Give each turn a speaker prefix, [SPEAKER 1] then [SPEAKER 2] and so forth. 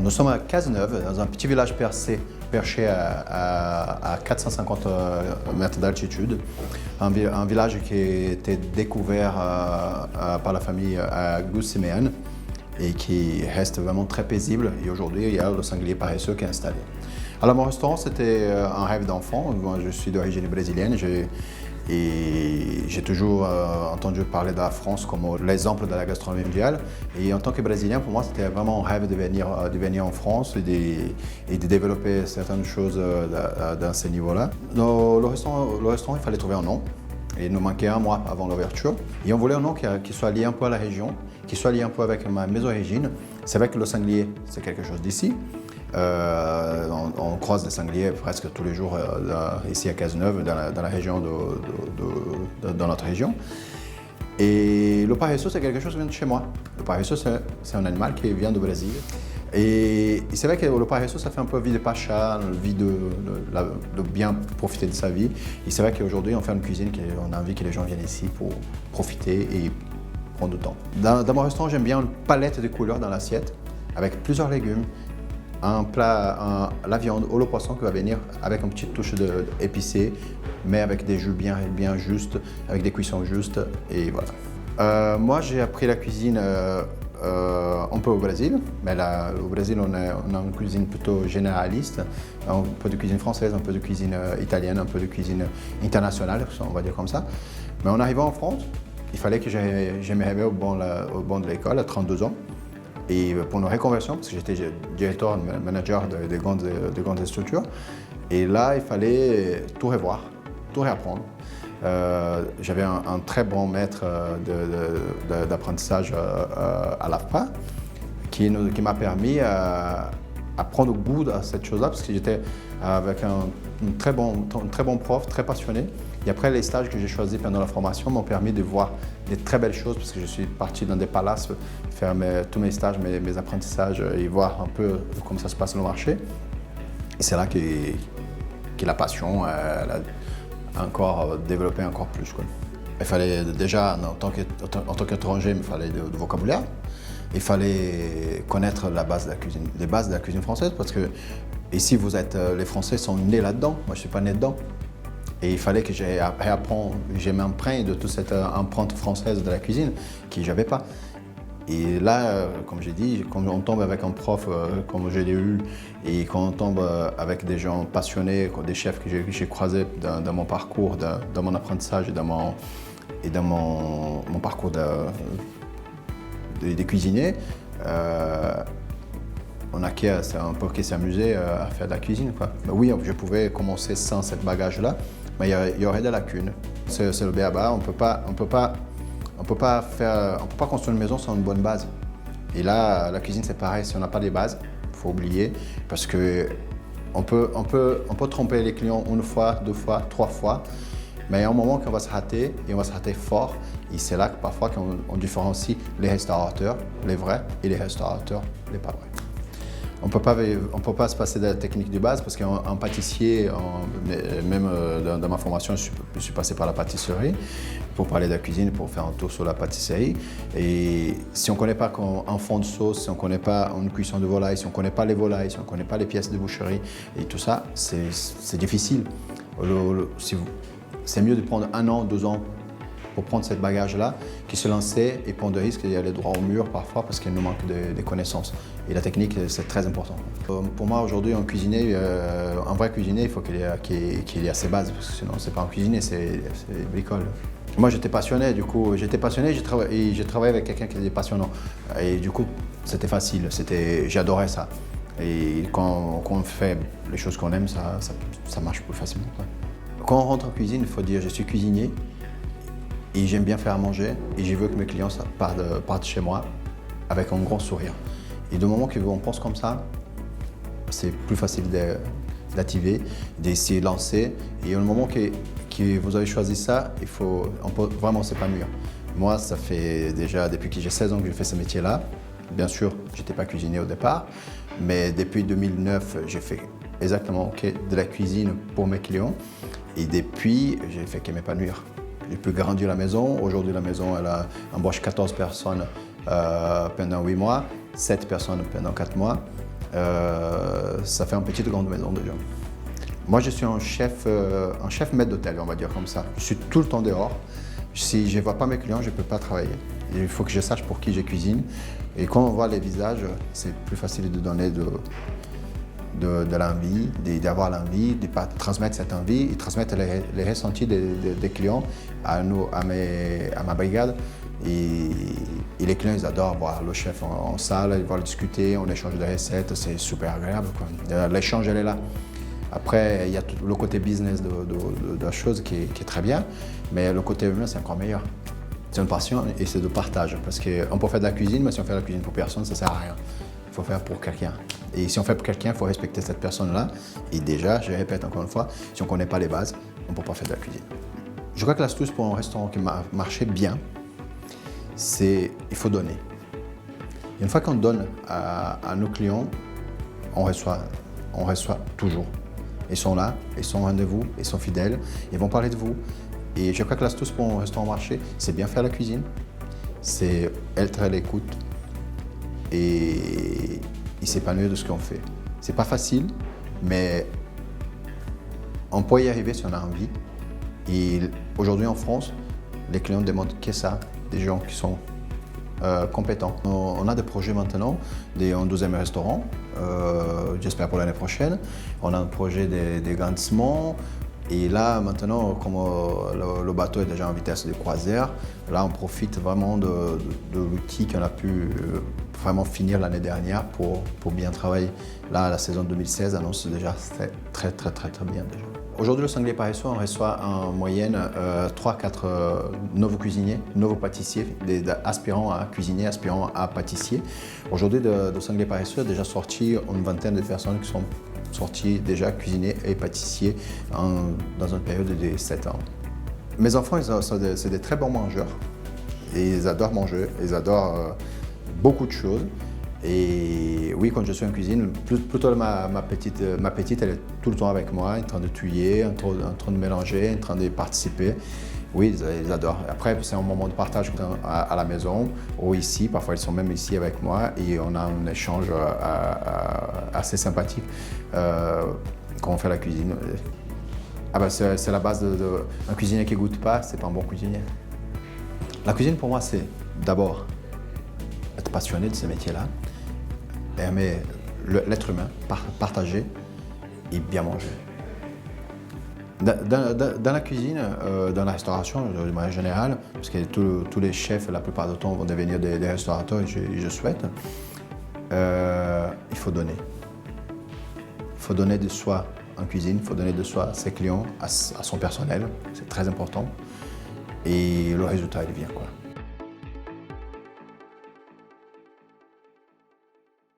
[SPEAKER 1] Nous sommes à Cazeneuve, dans un petit village perché à 450 mètres d'altitude. Un village qui a été découvert par la famille Gus Siméon et qui reste vraiment très paisible. Et aujourd'hui, il y a le sanglier paresseux qui est installé. Alors, mon restaurant, c'était un rêve d'enfant. Moi, je suis d'origine brésilienne. Et j'ai toujours entendu parler de la France comme l'exemple de la gastronomie mondiale. Et en tant que Brésilien, pour moi, c'était vraiment un rêve de venir en France et de développer certaines choses dans ce niveau-là. Le restaurant, il fallait trouver un nom. Il nous manquait un mois avant l'ouverture. Et on voulait un nom qui soit lié un peu à la région, qui soit lié un peu avec mes origines. C'est vrai que le sanglier, c'est quelque chose d'ici. On croise des sangliers presque tous les jours ici à Cazeneuve, dans la région dans notre région. Et le paresseux, c'est quelque chose qui vient de chez moi. Le paresseux, c'est un animal qui vient du Brésil. Et c'est vrai que le paresseux, ça fait un peu vie de pacha, vie de bien profiter de sa vie. Et c'est vrai qu'aujourd'hui, on fait une cuisine on a envie que les gens viennent ici pour profiter et prendre du temps. Dans mon restaurant, j'aime bien une palette de couleurs dans l'assiette, avec plusieurs légumes. Un plat, la viande ou le poisson qui va venir avec une petite touche épicée, mais avec des jus bien justes, avec des cuissons justes, et voilà. Moi, j'ai appris la cuisine un peu au Brésil, mais là, au Brésil, on a une cuisine plutôt généraliste, un peu de cuisine française, un peu de cuisine italienne, un peu de cuisine internationale, on va dire comme ça. Mais en arrivant en France, il fallait que je me réveille au banc de l'école à 32 ans. Et pour une reconversion, parce que j'étais directeur, manager de grandes structures, et là, il fallait tout revoir, tout réapprendre. J'avais un très bon maître d'apprentissage à l'AFPA qui m'a permis à prendre goût à cette chose-là, parce que j'étais avec un très bon prof, très passionné. Et après, les stages que j'ai choisis pendant la formation m'ont permis de voir des très belles choses, parce que je suis parti dans des palaces, faire tous mes stages, mes apprentissages et voir un peu comment ça se passe dans le marché. Et c'est là que la passion elle a encore développé encore plus, quoi. Il fallait déjà, en tant qu'étranger, il fallait du vocabulaire. Il fallait connaître la base de la cuisine, les bases de la cuisine française, parce que ici, les Français sont nés là-dedans. Moi, je ne suis pas né dedans. Et il fallait que je m'imprègne de toute cette empreinte française de la cuisine que je n'avais pas. Et là, comme j'ai dit, quand on tombe avec un prof comme je l'ai eu, et quand on tombe avec des gens passionnés, des chefs que j'ai croisés dans mon parcours, dans mon apprentissage et dans mon parcours de cuisinier, on a un peu qu'à s'amuser à faire de la cuisine, quoi. Mais oui, je pouvais commencer sans cette bagage-là, mais il y aurait des lacunes. C'est le b.a.-ba, on peut pas construire une maison sans une bonne base. Et là, la cuisine, c'est pareil, si on n'a pas les bases, il faut oublier, parce que on peut tromper les clients une fois, deux fois, trois fois, mais il y a un moment qu'on va se rater, et on va se rater fort, et c'est là que parfois qu'on différencie les restaurateurs, les vrais, et les restaurateurs, les pas vrais. On peut pas se passer de la technique de base, parce qu'en pâtissier, même dans ma formation, je suis passé par la pâtisserie pour parler de la cuisine, pour faire un tour sur la pâtisserie. Et si on ne connaît pas un fond de sauce, si on ne connaît pas une cuisson de volaille, si on ne connaît pas les volailles, si on ne connaît pas les pièces de boucherie et tout ça, c'est difficile. C'est mieux de prendre 1 an, 2 ans pour prendre cette bagage-là, qui se lancer et prendre des risques et aller droit au mur parfois parce qu'il nous manque de connaissances. Et la technique, c'est très important. Pour moi, aujourd'hui, un vrai cuisinier, il faut qu'il ait ses bases, parce que sinon, c'est pas un cuisinier, c'est bricole. Moi, j'étais passionné, du coup, j'ai travaillé avec quelqu'un qui était passionnant. Et du coup, c'était facile, j'adorais ça. Et quand on fait les choses qu'on aime, ça marche plus facilement. Quand on rentre en cuisine, il faut dire je suis cuisinier et j'aime bien faire à manger et je veux que mes clients partent chez moi avec un grand sourire. Et du moment qu'on pense comme ça, c'est plus facile d'activer, d'essayer de lancer. Et au moment que vous avez choisi ça, on peut vraiment s'épanouir. Moi, ça fait déjà depuis que j'ai 16 ans que je fais ce métier-là. Bien sûr, je n'étais pas cuisinier au départ, mais depuis 2009, j'ai fait exactement de la cuisine pour mes clients. Et depuis, j'ai fait que m'épanouir. J'ai pu grandir la maison. Aujourd'hui, la maison, elle embauche 14 personnes pendant 8 mois, 7 personnes pendant 4 mois. ça fait une petite grande maison déjà. Moi, je suis un chef maître d'hôtel, on va dire comme ça. Je suis tout le temps dehors. Si je ne vois pas mes clients, je ne peux pas travailler. Il faut que je sache pour qui je cuisine. Et quand on voit les visages, c'est plus facile de donner de l'envie, d'avoir l'envie, de transmettre cette envie et transmettre les ressentis des clients à ma brigade. Et les clients, ils adorent voir le chef en salle, ils vont discuter, on échange des recettes, c'est super agréable, quoi. L'échange, elle est là. Après, il y a tout le côté business de la chose qui est très bien, mais le côté humain, c'est encore meilleur. C'est une passion et c'est de partage, parce qu'on peut faire de la cuisine, mais si on fait de la cuisine pour personne, ça ne sert à rien. Il faut faire pour quelqu'un. Et si on fait pour quelqu'un, il faut respecter cette personne-là. Et déjà, je répète encore une fois, si on ne connaît pas les bases, on ne peut pas faire de la cuisine. Je crois que l'astuce pour un restaurant qui marchait bien, c'est qu'il faut donner. Et une fois qu'on donne à nos clients, on reçoit toujours. Ils sont là, ils sont au rendez-vous, ils sont fidèles, ils vont parler de vous. Et je crois que l'astuce pour un restaurant marché, c'est bien faire la cuisine, c'est être à l'écoute et s'épanouir de ce qu'on fait. C'est pas facile, mais on peut y arriver si on a envie. Et aujourd'hui en France, les clients demandent que ça, des gens qui sont compétents. On a des projets maintenant, un 12e restaurant, j'espère pour l'année prochaine. On a un projet d'agrandissement. Et là, maintenant, comme le bateau est déjà en vitesse de croisière, là, on profite vraiment de l'outil qu'on a pu vraiment finir l'année dernière pour bien travailler. Là, la saison 2016 annonce déjà très bien déjà. Aujourd'hui, le Sanglier Paresseux, on reçoit en moyenne 3-4 nouveaux cuisiniers, nouveaux pâtissiers, des aspirants à cuisinier, aspirants à pâtissier. Aujourd'hui, de Sanglier Paresseux, déjà sorti une vingtaine de personnes qui sont sortis déjà cuisiniers et pâtissiers dans une période de 7 ans. Mes enfants, c'est des très bons mangeurs et ils adorent manger, ils adorent beaucoup de choses. Et oui, quand je suis en cuisine, plutôt ma petite, elle est tout le temps avec moi, en train de tuer, en train de mélanger, en train de participer. Oui, ils adorent. Après, c'est un moment de partage à la maison ou ici. Parfois, ils sont même ici avec moi et on a un échange assez sympathique quand on fait la cuisine. Ah ben, c'est la base un cuisinier qui ne goûte pas, c'est pas un bon cuisinier. La cuisine, pour moi, c'est d'abord être passionné de ce métier-là, aimer l'être humain, partager et bien manger. Dans la cuisine, dans la restauration, de manière générale, parce que tous les chefs, la plupart du temps, vont devenir des restaurateurs, et je souhaite, il faut donner. Il faut donner de soi en cuisine, il faut donner de soi à ses clients, à son personnel, c'est très important. Et le résultat, il vient, quoi.